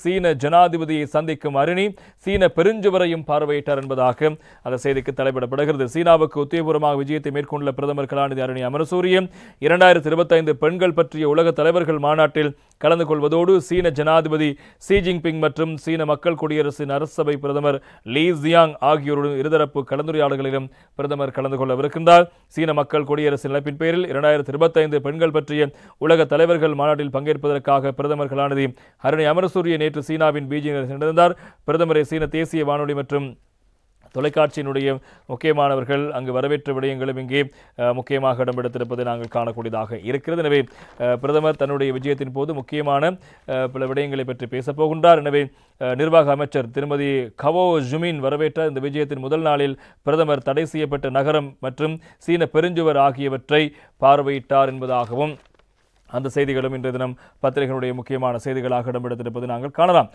சீன ஜனாதிபதியை சந்திக்கும் அருணி சீன பெருஞ்சுவரையும் பார்வையிட்டார் என்பதாக அந்த செய்திக்கு தலைப்பிடப்படுகிறது. சீனாவுக்கு உத்தியோகபூர்வமாக விஜயத்தை மேற்கொண்டுள்ள பிரதமர் கலாநிதி அருணி அமரசூரிய 2025 பெண்கள் பற்றிய உலக தலைவர்கள் மாநாட்டில் கலந்து கொள்வதோடு சீன ஜனாதிபதி ஷி ஜின்பிங் மற்றும் சீன மக்கள் குடியரசின் அரசபை பிரதமர் லீ ஜியாங் ஆகியோருடன் இருதரப்பு கலந்துரையாடல்களிலும் பிரதமர் கலந்து கொள்ளவிருக்கின்றார். சீன மக்கள் குடியரசின் இழப்பின் பேரில் 2025 பெண்கள் பற்றிய உலக தலைவர்கள் மாநாட்டில் பங்கேற்பதற்காக பிரதமர் கலாநிதி அருணி அமரசூரிய நேற்று சீனாவின் பீஜிங்கில் சென்றிருந்தார். பிரதமரை சீன தேசிய வானொலி மற்றும் தொலைக்காட்சியினுடைய முக்கியமானவர்கள் அங்கு வரவேற்ற விடயங்களும் இங்கே முக்கியமாக இடம்பெடுத்திருப்பதை நாங்கள் காணக்கூடியதாக இருக்கிறது. எனவே பிரதமர் தன்னுடைய விஜயத்தின் போது முக்கியமான பல விடயங்களை பற்றி பேசப் போகின்றார். எனவே நிர்வாக அமைச்சர் திருமதி கவோ ஜுமின் வரவேற்ற இந்த விஜயத்தின் முதல் நாளில் பிரதமர் தடை செய்யப்பட்ட நகரம் மற்றும் சீன பெருஞ்சுவர் ஆகியவற்றை பார்வையிட்டார் என்பதாகவும் அந்த செய்திகளும் இன்றைய தினம் பத்திரிகைகளுடைய முக்கியமான செய்திகளாக இடம்பெடுத்திருப்பதை நாங்கள் காணலாம்.